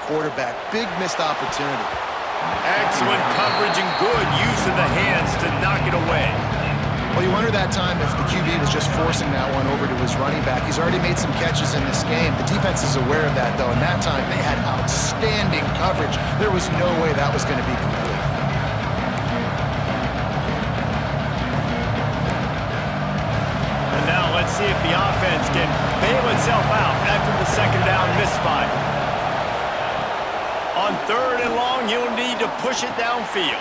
quarterback. Big missed opportunity. Excellent coverage and good use of the hands to knock it away. Well, you wonder that time if the QB was just forcing that one over to his running back. He's already made some catches in this game. The defense is aware of that, though, and that time they had outstanding coverage. There was no way that was going to be complete. And now let's see if the offense can bail itself out after the second down misfire. On third and long, you'll need to push it downfield.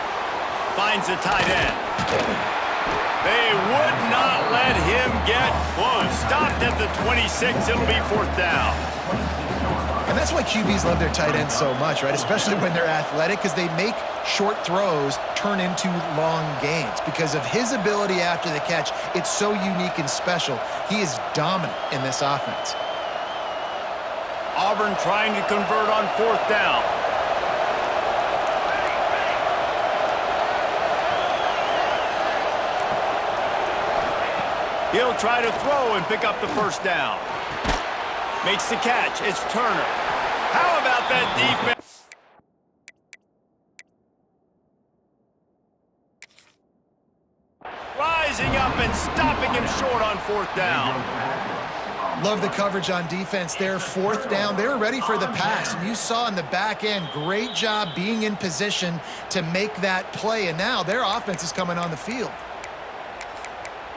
Finds the tight end. They would not let him get close. Stopped at the 26. It'll be fourth down. And that's why QBs love their tight ends so much, right? Especially when they're athletic, because they make short throws turn into long gains. Because of his ability after the catch, it's so unique and special. He is dominant in this offense. Auburn trying to convert on fourth down. He'll try to throw and pick up the first down. Makes the catch. It's Turner. How about that defense? Rising up and stopping him short on fourth down. Love the coverage on defense there. Fourth down. They were ready for the pass. And you saw in the back end, great job being in position to make that play. And now their offense is coming on the field.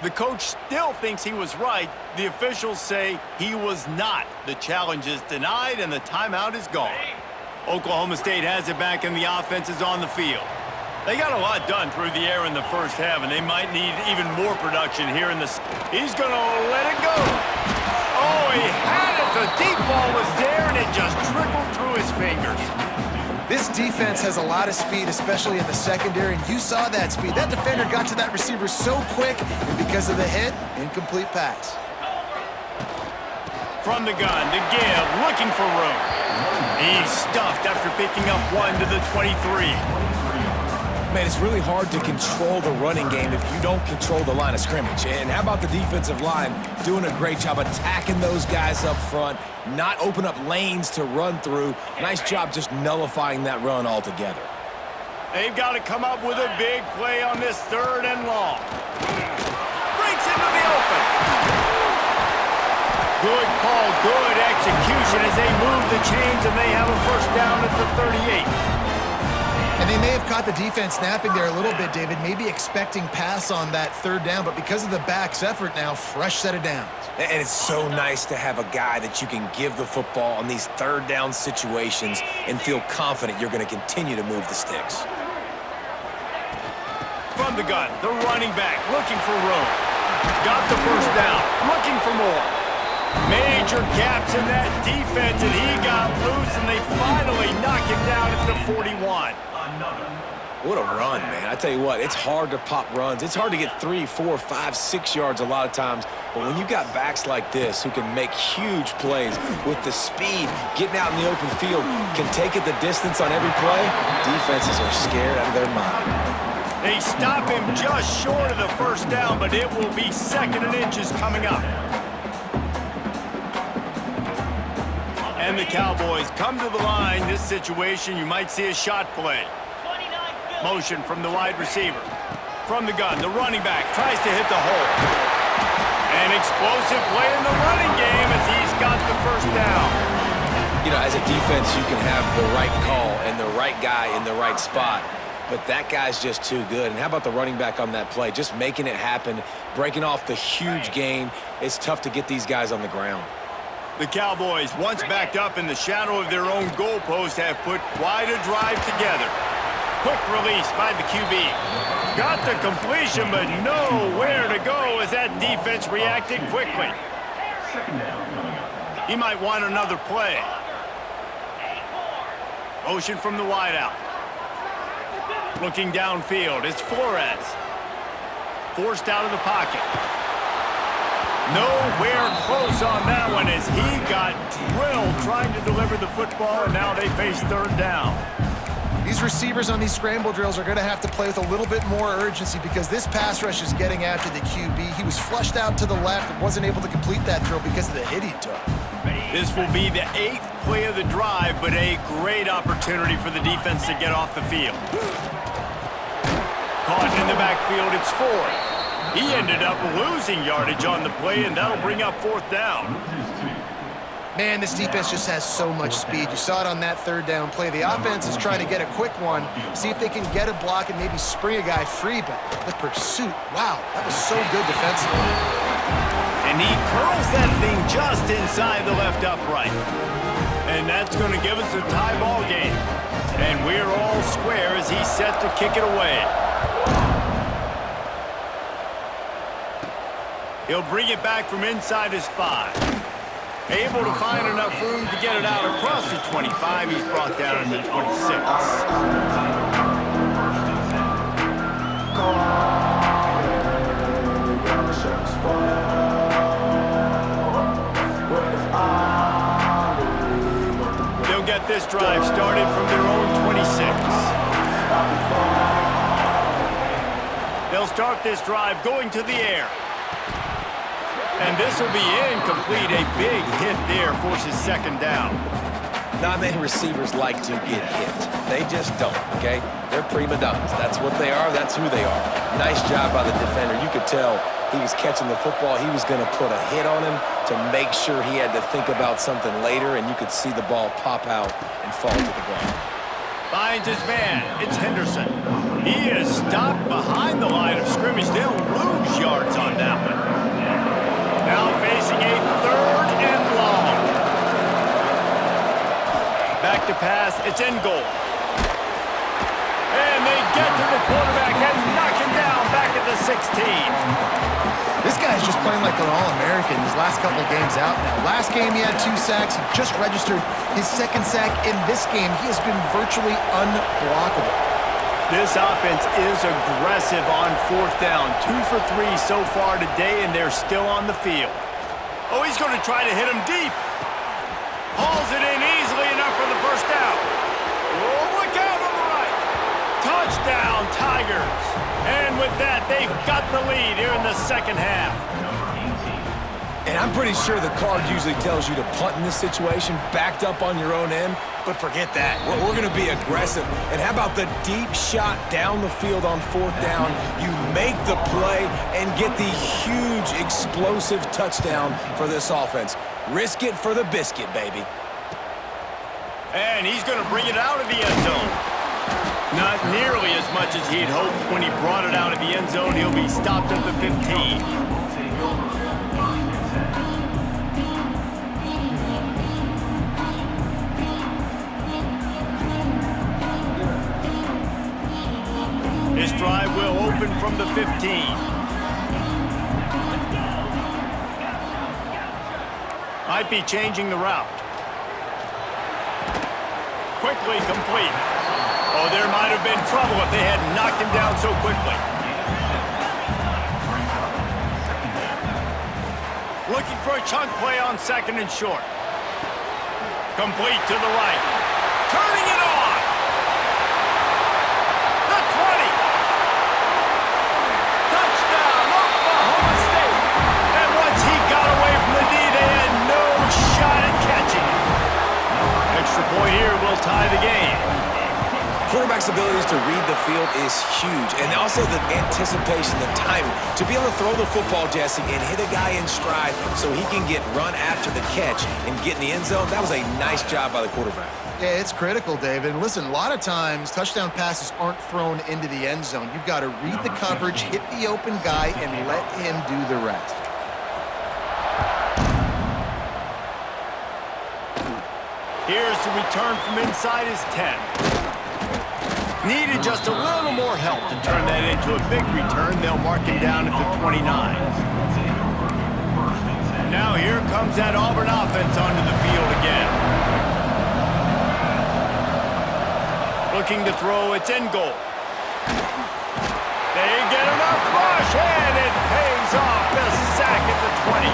The coach still thinks he was right. The officials say he was not. The challenge is denied and the timeout is gone. Oklahoma State has it back and the offense is on the field. They got a lot done through the air in the first half, and they might need even more production here in the... He's going to let it go. Oh, he had it. The deep ball was there, and it just trickled through his fingers. This defense has a lot of speed, especially in the secondary, and you saw that speed. That defender got to that receiver so quick, and because of the hit, incomplete pass. From the gun to give, looking for room. He's stuffed after picking up one to the 23. Man, it's really hard to control the running game if you don't control the line of scrimmage. And how about the defensive line doing a great job attacking those guys up front, not open up lanes to run through. Nice job just nullifying that run altogether. They've got to come up with a big play on this third and long. Breaks into the open. Good call, good execution as they move the chains, and they have a first down at the 38. And they may have caught the defense snapping there a little bit, David, maybe expecting pass on that third down, but because of the back's effort now, fresh set of downs. And it's so nice to have a guy that you can give the football on these third down situations and feel confident you're going to continue to move the sticks. From the gun, the running back looking for room. Got the first down, looking for more. Major gaps in that defense, and he got loose, and they finally knock him down at the 41. What a run, man. I tell you what, it's hard to pop runs. It's hard to get 3, 4, 5, 6 yards a lot of times. But when you got backs like this who can make huge plays with the speed, getting out in the open field, can take it the distance on every play, defenses are scared out of their mind. They stop him just short of the first down, but it will be second and inches coming up. And the Cowboys come to the line. This situation, you might see a shot play. Motion from the wide receiver. From the gun, the running back tries to hit the hole. An explosive play in the running game as he's got the first down. You know, as a defense, you can have the right call and the right guy in the right spot, but that guy's just too good. And how about the running back on that play? Just making it happen, breaking off the huge gain. It's tough to get these guys on the ground. The Cowboys, once backed up in the shadow of their own goalpost, have put quite a drive together. Quick release by the QB. Got the completion, but nowhere to go as that defense reacted quickly. He might want another play. Motion from the wideout. Looking downfield, it's Flores. Forced out of the pocket. Nowhere close on that one as he got drilled trying to deliver the football, and now they face third down. These receivers on these scramble drills are going to have to play with a little bit more urgency because this pass rush is getting after the QB. He was flushed out to the left and wasn't able to complete that throw because of the hit he took. This will be the 8th play of the drive, but a great opportunity for the defense to get off the field. Caught in the backfield, it's Ford. He ended up losing yardage on the play, and that'll bring up 4th down. Man, this defense just has so much speed. You saw it on that 3rd down play. The offense is trying to get a quick one, see if they can get a block and maybe spring a guy free, but the pursuit, wow, that was so good defensively. And he curls that thing just inside the left upright. And that's going to give us a tie ball game. And we're all square as he's set to kick it away. He'll bring it back from inside his 5. Able to find enough room to get it out across the 25. He's brought down to the 26. They'll get this drive started from their own 26. They'll start this drive going to the air. And this will be incomplete. A big hit there forces 2nd down. Not many receivers like to get hit. They just don't, okay? They're prima donnas. That's what they are. That's who they are. Nice job by the defender. You could tell he was catching the football. He was going to put a hit on him to make sure he had to think about something later, and you could see the ball pop out and fall to the ground. Finds his man. It's Henderson. He is stopped behind the line of scrimmage. They'll lose yards on that one. Now facing a 3rd and long. Back to pass. It's in goal. And they get to the quarterback and knock him down back at the 16. This guy's just playing like an All-American his last couple games out now. Last game he had 2 sacks. He just registered his 2nd sack. In this game, he has been virtually unblockable. This offense is aggressive on 4th down. 2 for 3 so far today, and they're still on the field. Oh, he's going to try to hit him deep. Hauls it in easily enough for the 1st down. Oh, look out on the right. Touchdown, Tigers. And with that, they've got the lead here in the 2nd half. And I'm pretty sure the card usually tells you to punt in this situation, backed up on your own end, but forget that. We're going to be aggressive. And how about the deep shot down the field on 4th down? You make the play and get the huge explosive touchdown for this offense. Risk it for the biscuit, baby. And he's going to bring it out of the end zone. Not nearly as much as he'd hoped when he brought it out of the end zone. He'll be stopped at the 15. This drive will open from the 15. Might be changing the route. Quickly complete. Oh, there might have been trouble if they had knocked him down so quickly. Looking for a chunk play on 2nd and short. Complete to the right. Turning it on. The 20. Touchdown, Oklahoma State. And once he got away from the D, they had no shot at catching it. Extra point here will tie the game. Quarterback's abilities to read the field is huge, and also the anticipation, the timing. To be able to throw the football, Jesse, and hit a guy in stride so he can get run after the catch and get in the end zone, that was a nice job by the quarterback. Yeah, it's critical, David. And listen, a lot of times, touchdown passes aren't thrown into the end zone. You've got to read the coverage, hit the open guy, and let him do the rest. Here's the return from inside his 10. Needed just a little more help to turn that into a big return. They'll mark him down at the 29. Now here comes that Auburn offense onto the field again. Looking to throw, it's in goal. They get enough rush, and it pays off. The sack at the 20.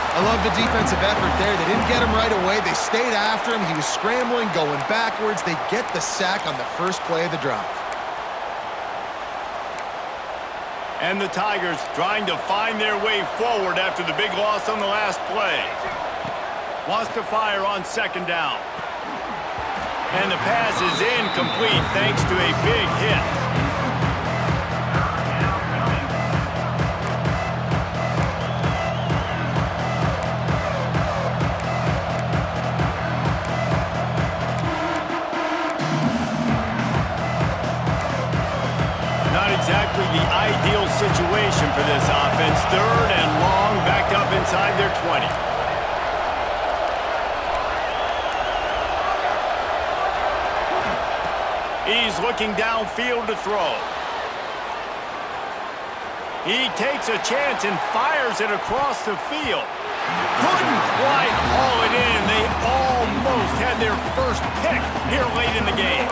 I love the defensive effort there. They didn't get him right away. They stayed after him. He was scrambling, going backwards. They get the sack on the first play of the drive. And the Tigers trying to find their way forward after the big loss on the last play. Wants to fire on second down. And the pass is incomplete thanks to a big hit. Not exactly the ideal situation for this offense. Third and long, backed up inside their 20. He's looking downfield to throw. He takes a chance and fires it across the field. Couldn't quite haul it in. They almost had their first pick here late in the game.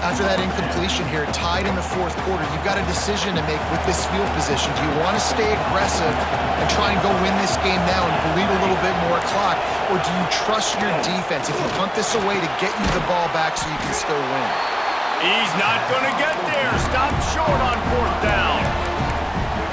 After that incompletion here, tied in the fourth quarter, you've got a decision to make with this field position. Do you want to stay aggressive and try and go win this game now and bleed a little bit more clock, or do you trust your defense if you punt this away to get you the ball back so you can still win? He's not going to get there. Stop short on fourth down.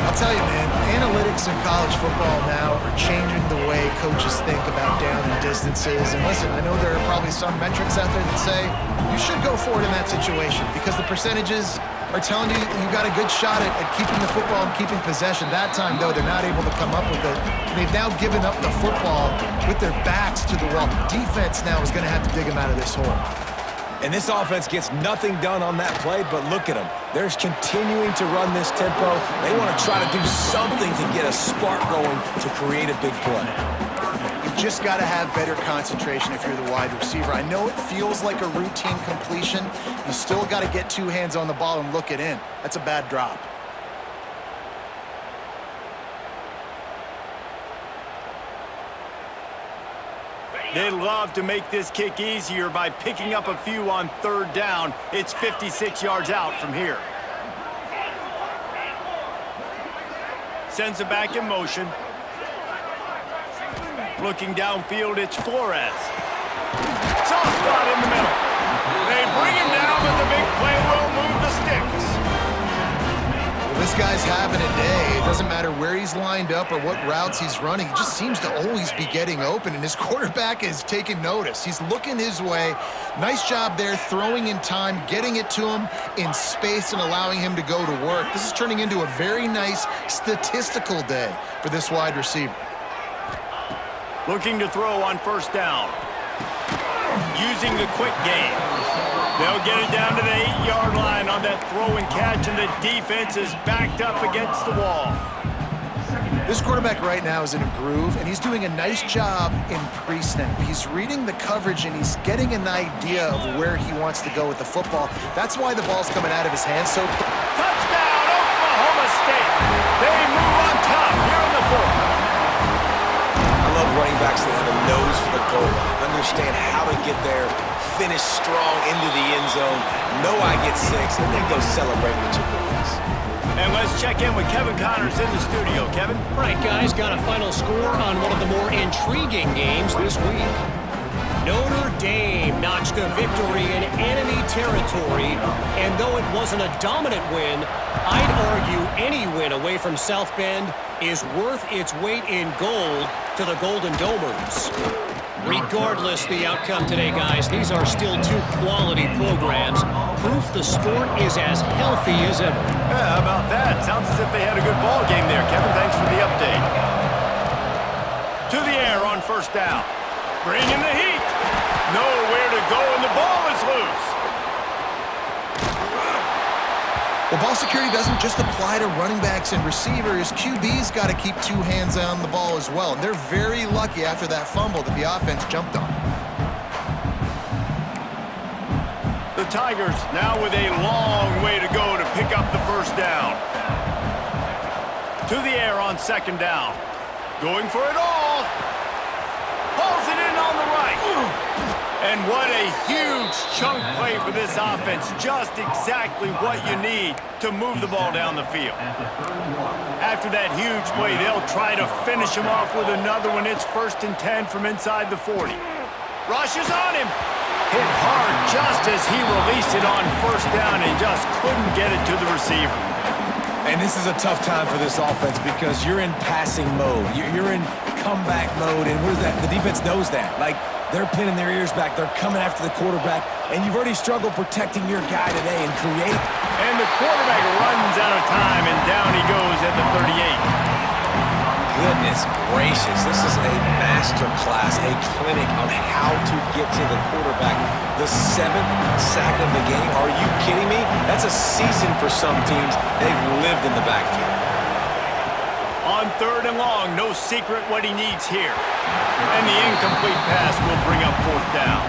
I'll tell you, man, analytics in college football now are changing the way coaches think about down and distances. And listen, I know there are probably some metrics out there that say you should go for it in that situation because the percentages are telling you you got a good shot at keeping the football and keeping possession. That time, though, they're not able to come up with it. And they've now given up the football with their backs to the wall. The defense now is going to have to dig them out of this hole. And this offense gets nothing done on that play, but look at them. They're continuing to run this tempo. They want to try to do something to get a spark going to create a big play. You just got to have better concentration if you're the wide receiver. I know it feels like a routine completion. You still got to get two hands on the ball and look it in. That's a bad drop. They'd love to make this kick easier by picking up a few on third down. It's 56 yards out from here. Sends it back in motion. Looking downfield, it's Flores. Soft spot in the middle. They bring him down, but the big play will move the sticks. Well, this guy's having a day. It doesn't matter where he's lined up or what routes he's running. He just seems to always be getting open, and his quarterback is taking notice. He's looking his way. Nice job there, throwing in time, getting it to him in space and allowing him to go to work. This is turning into a very nice statistical day for this wide receiver. Looking to throw on first down. Using the quick game. They'll get it down to the 8-yard line on that throw and catch, and the defense is backed up against the wall. This quarterback right now is in a groove, and he's doing a nice job in pre-snap. He's reading the coverage, and he's getting an idea of where he wants to go with the football. That's why the ball's coming out of his hands. So, touchdown, Oklahoma State. They move on top here in the fourth. I love running backs that have a nose for the goal line, understand how to get there, finish strong into the end zone, know I get 6, and then go celebrate with your boys. And let's check in with Kevin Connors in the studio. Kevin? All right, guys, got a final score on one of the more intriguing games this week. Notre Dame notched a victory in enemy territory, and though it wasn't a dominant win, I'd argue any win away from South Bend is worth its weight in gold to the Golden Domers. Regardless the outcome today, guys, these are still two quality programs. Proof the sport is as healthy as ever. Yeah, how about that? Sounds as if they had a good ball game there, Kevin. Thanks for the update. To the air on first down. Bringing the heat. Nowhere to go, and the ball is loose. well, ball security doesn't just apply to running backs and receivers. QB's got to keep two hands on the ball as well, and they're very lucky after that fumble that the offense jumped on. The Tigers now with a long way to go to pick up the first down. To the air on second down. Going for it all. Pulls it in on the right. And what a huge chunk play for this offense. Just exactly what you need to move the ball down the field. After that huge play, they'll try to finish him off with another one. It's 1st and 10 from inside the 40. Rushes on him. Hit hard just as he released it on first down and just couldn't get it to the receiver. And this is a tough time for this offense because you're in passing mode. You're in comeback mode, and what is that? The defense knows that. Like, they're pinning their ears back. They're coming after the quarterback, and you've already struggled protecting your guy today and creating. And the quarterback runs out of time, and down he goes at the 38. Goodness gracious, this is a master class, a clinic on how to get to the quarterback. The 7th sack of the game. Are you kidding me? That's a season for some teams. They've lived in the backfield. On 3rd and long, no secret what he needs here. And the incomplete pass will bring up 4th down.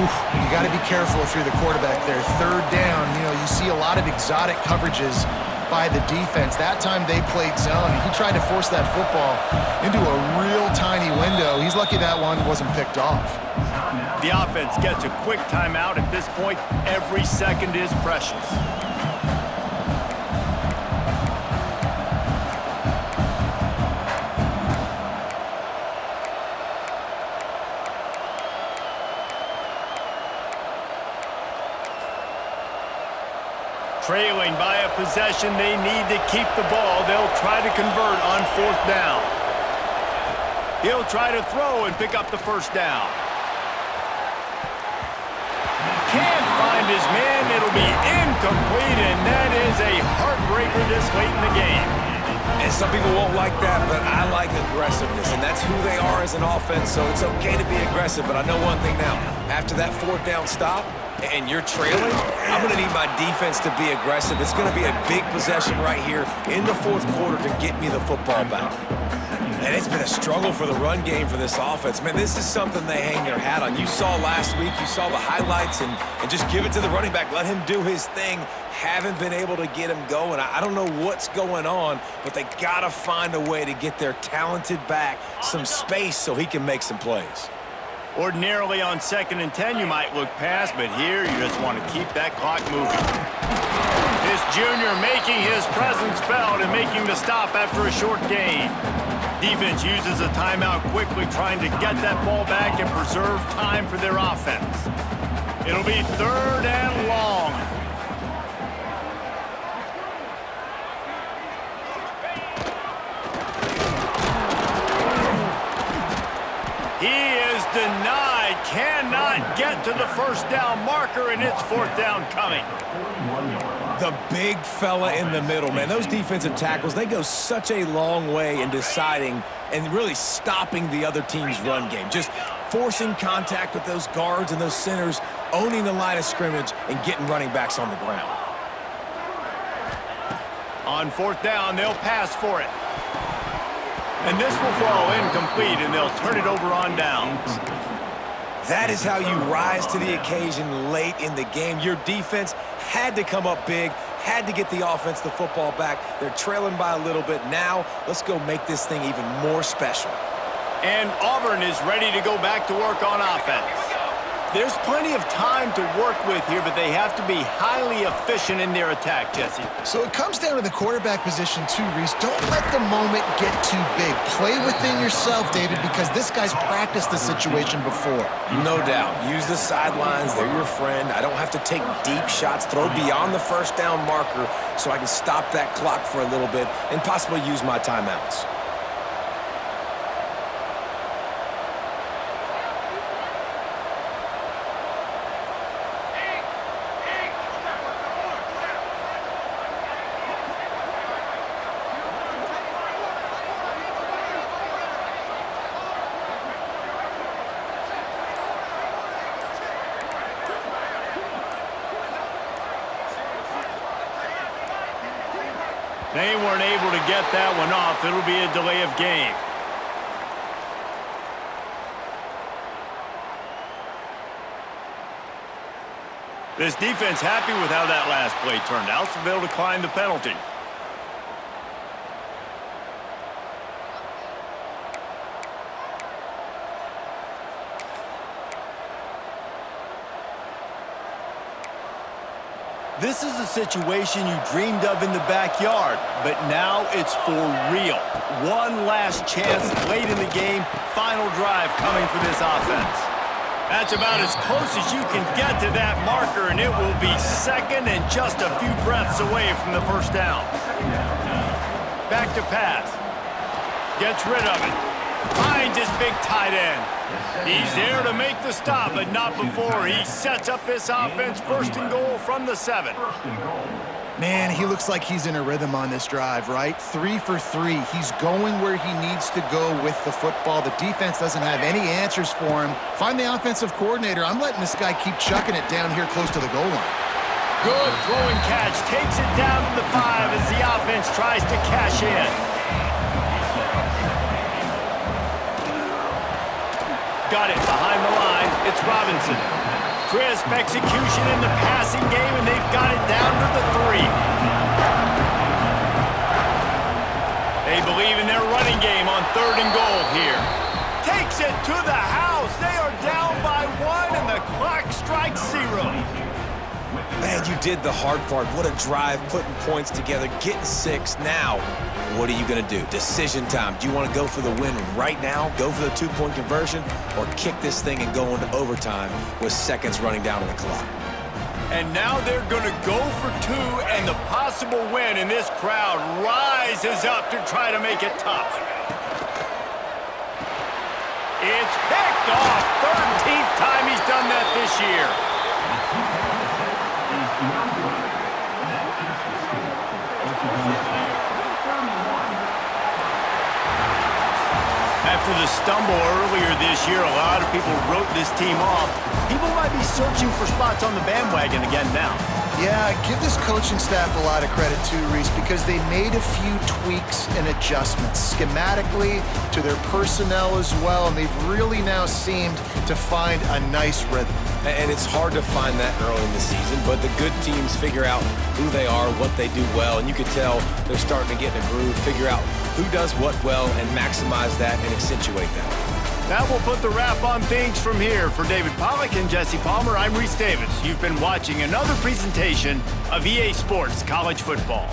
Oof, you got to be careful if you're the quarterback there. 3rd down, you see a lot of exotic coverages by the defense. That time they played zone. He tried to force that football into a real tiny window. He's lucky that one wasn't picked off. The offense gets a quick timeout at this point. Every second is precious. Trailing by a possession, they need to keep the ball. They'll try to convert on 4th down. He'll try to throw and pick up the 1st down. Can't find his man. It'll be incomplete, and that is a heartbreaker this late in the game. And some people won't like that, but I like aggressiveness, and that's who they are as an offense, so it's okay to be aggressive. But I know one thing now. After that 4th down stop, and you're trailing, I'm going to need my defense to be aggressive. It's going to be a big possession right here in the 4th quarter to get me the football back. And it's been a struggle for the run game for this offense. Man, this is something they hang their hat on. You saw last week, you saw the highlights, and just give it to the running back. Let him do his thing. Haven't been able to get him going. I don't know what's going on, but they got to find a way to get their talented back some space so he can make some plays. Ordinarily on 2nd and 10, you might look past, but here you just want to keep that clock moving. This junior making his presence felt and making the stop after a short gain. Defense uses a timeout quickly, trying to get that ball back and preserve time for their offense. It'll be 3rd and long. He is denied, cannot get to the 1st down marker, and it's 4th down coming. The big fella in the middle, man. Those defensive tackles, they go such a long way in deciding and really stopping the other team's run game. Just forcing contact with those guards and those centers, owning the line of scrimmage, and getting running backs on the ground. On 4th down, they'll pass for it. And this will fall incomplete, and they'll turn it over on downs. That is how you rise to the occasion late in the game. Your defense had to come up big, had to get the offense the football back. They're trailing by a little bit. Now, let's go make this thing even more special. And Auburn is ready to go back to work on offense. There's plenty of time to work with here, but they have to be highly efficient in their attack, Jesse. So it comes down to the quarterback position too, Reese. Don't let the moment get too big. Play within yourself, David, because this guy's practiced the situation before. No doubt. Use the sidelines. They're your friend. I don't have to take deep shots, throw beyond the 1st down marker so I can stop that clock for a little bit and possibly use my timeouts. They weren't able to get that one off. It'll be a delay of game. This defense happy with how that last play turned out, so they'll decline the penalty. This is a situation you dreamed of in the backyard, but now it's for real. One last chance late in the game, final drive coming for this offense. That's about as close as you can get to that marker, and it will be 2nd and just a few breaths away from the 1st down. Back to pass. Gets rid of it. Finds his big tight end. He's there to make the stop, but not before he sets up this offense 1st and goal from the 7. Man, he looks like he's in a rhythm on this drive, right? 3 for 3. He's going where he needs to go with the football. The defense doesn't have any answers for him. Find the offensive coordinator. I'm letting this guy keep chucking it down here close to the goal line. Good throwing catch. Takes it down to the 5 as the offense tries to cash in. Got it behind the line. It's Robinson. Crisp execution in the passing game, and they've got it down to the 3. They believe in their running game on 3rd and goal here. Takes it to the house. They are down by 1, and the clock strikes 0. Man, you did the hard part. What a drive, putting points together, getting 6. Now, what are you going to do? Decision time. Do you want to go for the win right now, go for the 2-point conversion, or kick this thing and go into overtime with seconds running down on the clock? And now they're going to go for 2, and the possible win, and this crowd rises up to try to make it tough. It's picked off. 13th time he's done that this year. After the stumble earlier this year, a lot of people wrote this team off. People might be searching for spots on the bandwagon again now. Yeah, give this coaching staff a lot of credit too, Reese, because they made a few tweaks and adjustments schematically to their personnel as well, and they've really now seemed to find a nice rhythm. And it's hard to find that early in the season, but the good teams figure out who they are, what they do well, and you can tell they're starting to get in a groove, figure out who does what well, and maximize that and accentuate that. That will put the wrap on things from here. For David Pollack and Jesse Palmer, I'm Reese Davis. You've been watching another presentation of EA Sports College Football.